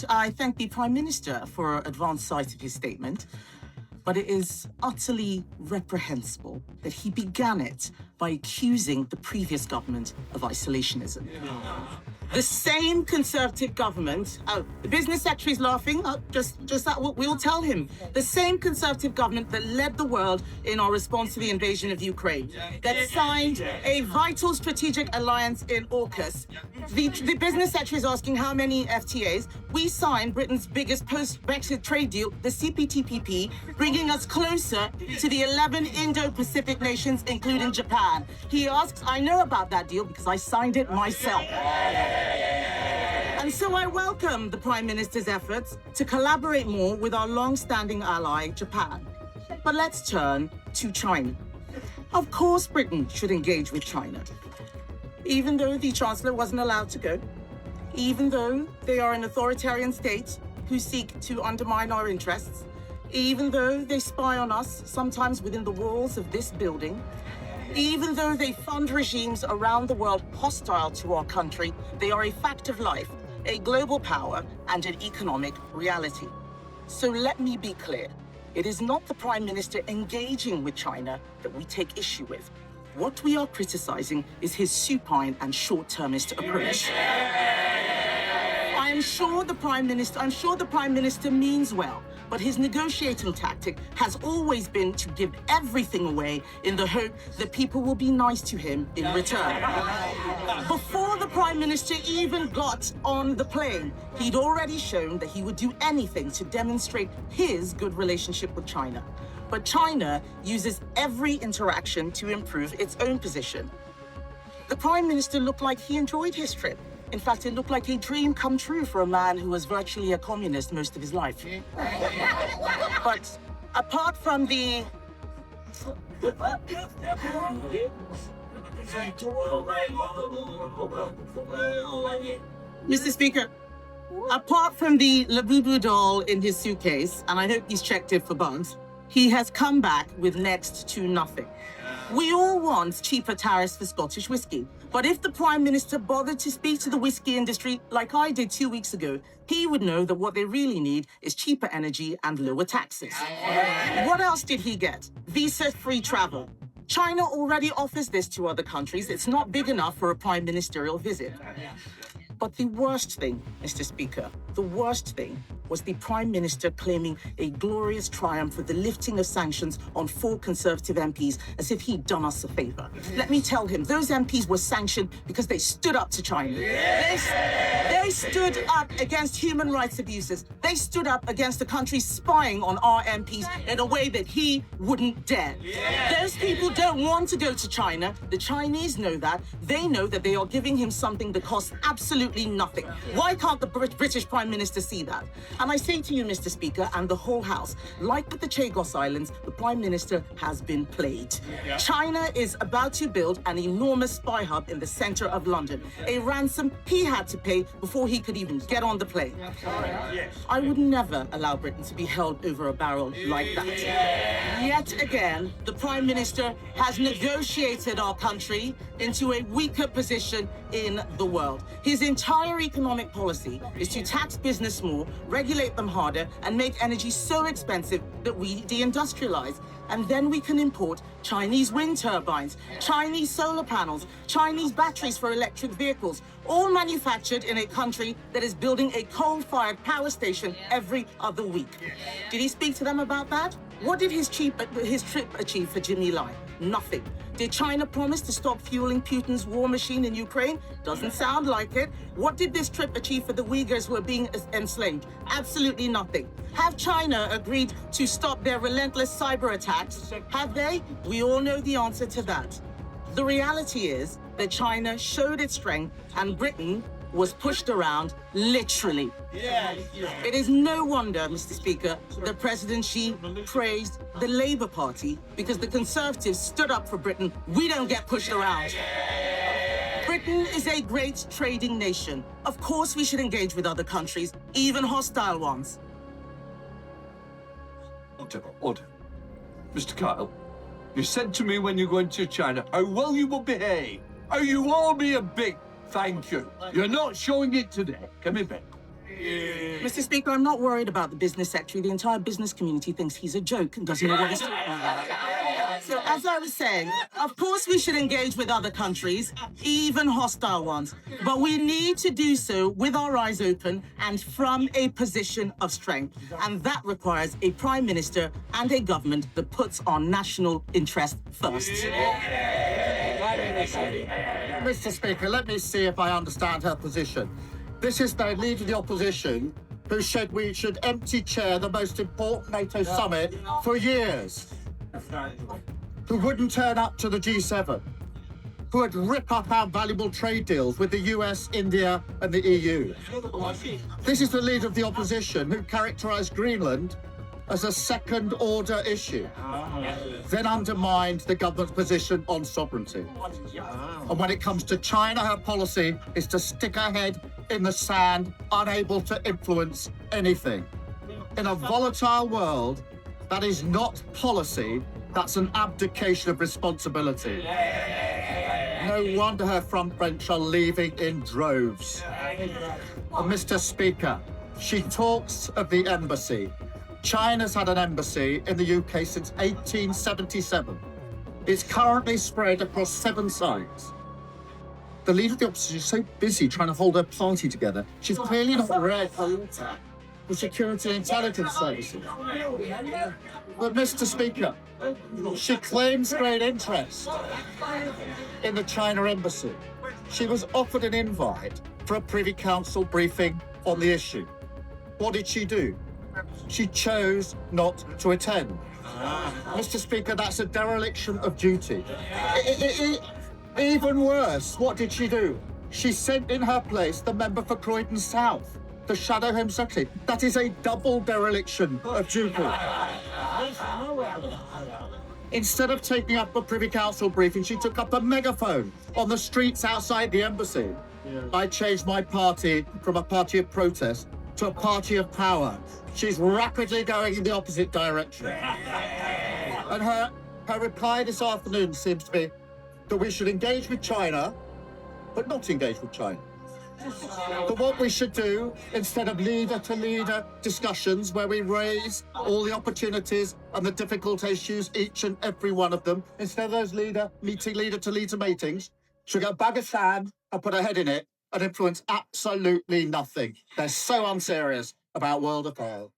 I thank the Prime Minister for advance sight of his statement, but it is utterly reprehensible that he began it by accusing the previous government of isolationism. The same Conservative government, the business secretary's laughing, just that we'll tell him. The same Conservative government that led the world in our response to the invasion of Ukraine, that signed a vital strategic alliance in AUKUS. The business secretary is asking how many FTAs. We signed Britain's biggest post-Brexit trade deal, the CPTPP, bringing us closer to the 11 Indo-Pacific nations, including Japan. He asks, I know about that deal because I signed it myself. And so I welcome the Prime Minister's efforts to collaborate more with our long-standing ally, Japan. But let's turn to China. Of course, Britain should engage with China, even though the Chancellor wasn't allowed to go, even though they are an authoritarian state who seek to undermine our interests, even though they spy on us, sometimes within the walls of this building, even though they fund regimes around the world hostile to our country, they are a fact of life, a global power, and an economic reality. So let me be clear. It is not the Prime Minister engaging with China that we take issue with. What we are criticizing is his supine and short-termist approach. I'm sure the Prime Minister means well, but his negotiating tactic has always been to give everything away in the hope that people will be nice to him in return. Before the Prime Minister even got on the plane, he'd already shown that he would do anything to demonstrate his good relationship with China. But China uses every interaction to improve its own position. The Prime Minister looked like he enjoyed his trip. In fact, it looked like a dream come true for a man who was virtually a communist most of his life. But apart from the... Mr. Speaker, apart from the Labubu doll in his suitcase, and I hope he's checked it for bugs, he has come back with next to nothing. We all want cheaper tariffs for Scottish whiskey. But if the Prime Minister bothered to speak to the whiskey industry like I did 2 weeks ago, he would know that what they really need is cheaper energy and lower taxes. What else did he get? Visa-free travel. China already offers this to other countries. It's not big enough for a prime ministerial visit. But the worst thing, Mr. Speaker, the worst thing was the Prime Minister claiming a glorious triumph for the lifting of sanctions on 4 Conservative MPs as if he'd done us a favor. Let me tell him, those MPs were sanctioned because they stood up to China. They stood up against human rights abuses. They stood up against the country spying on our MPs in a way that he wouldn't dare. Those people don't want to go to China. The Chinese know that. They know that they are giving him something that costs absolutely nothing. Why can't the British Prime Minister see that? And I say to you, Mr. Speaker, and the whole House, like with the Chagos Islands, the Prime Minister has been played. China is about to build an enormous spy hub in the center of London, a ransom he had to pay before he could even get on the plane. I would never allow Britain to be held over a barrel like that. Yet again, the Prime Minister has negotiated our country into a weaker position in the world. His entire economic policy is to tax business more, regulate them harder, and make energy so expensive that we deindustrialize. And then we can import Chinese wind turbines, Chinese solar panels, Chinese batteries for electric vehicles, all manufactured in a country that is building a coal-fired power station every other week. Did he speak to them about that? What did his trip achieve for Jimmy Lai? Nothing. Did China promise to stop fueling Putin's war machine in Ukraine? Doesn't sound like it. What did this trip achieve for the Uyghurs who are being enslaved? Absolutely nothing. Have China agreed to stop their relentless cyber attacks? Have they? We all know the answer to that. The reality is that China showed its strength and Britain was pushed around, literally. It is no wonder, Mr. Speaker, that President Xi praised the Labour Party because the Conservatives stood up for Britain. We don't get pushed around. Britain is a great trading nation. Of course we should engage with other countries, even hostile ones. Order. Mr. Kyle, you said to me when you went to China how well you will behave, how you all be a big thank you. You're not showing it today. Kemi Badenoch. Mr. Speaker, I'm not worried about the business secretary. The entire business community thinks he's a joke and doesn't know what he's talking about. So, as I was saying, of course we should engage with other countries, even hostile ones. But we need to do so with our eyes open and from a position of strength. And that requires a prime minister and a government that puts our national interest first. Mr. Speaker, let me see if I understand her position. This is the leader of the opposition who said we should empty chair the most important NATO summit for years, who wouldn't turn up to the G7, who would rip up our valuable trade deals with the US, India and the EU. This is the leader of the opposition who characterised Greenland as a second-order issue, then undermined the government's position on sovereignty. And when it comes to China, her policy is to stick her head in the sand, unable to influence anything. In a volatile world, that is not policy, that's an abdication of responsibility. No wonder her front bench are leaving in droves. And Mr. Speaker, she talks of the embassy. China's had an embassy in the UK since 1877. It's currently spread across 7 sites. The leader of the opposition is so busy trying to hold her party together, she's clearly not read the security and intelligence services. But Mr. Speaker, she claims great interest in the China embassy. She was offered an invite for a Privy Council briefing on the issue. What did she do? She chose not to attend. Mr. Speaker, that's a dereliction of duty. Even worse, what did she do? She sent in her place the member for Croydon South, the Shadow Home Secretary. That is a double dereliction of duty. Instead of taking up a Privy Council briefing, she took up a megaphone on the streets outside the embassy. I changed my party from a party of protest to a party of power. She's rapidly going in the opposite direction. And her reply this afternoon seems to be that we should engage with China, but not engage with China. But what we should do, instead of leader-to-leader discussions where we raise all the opportunities and the difficult issues, each and every one of them, instead of those leader-to-leader meetings, should get a bag of sand and put her head in it and influence absolutely nothing. They're so unserious about world affairs.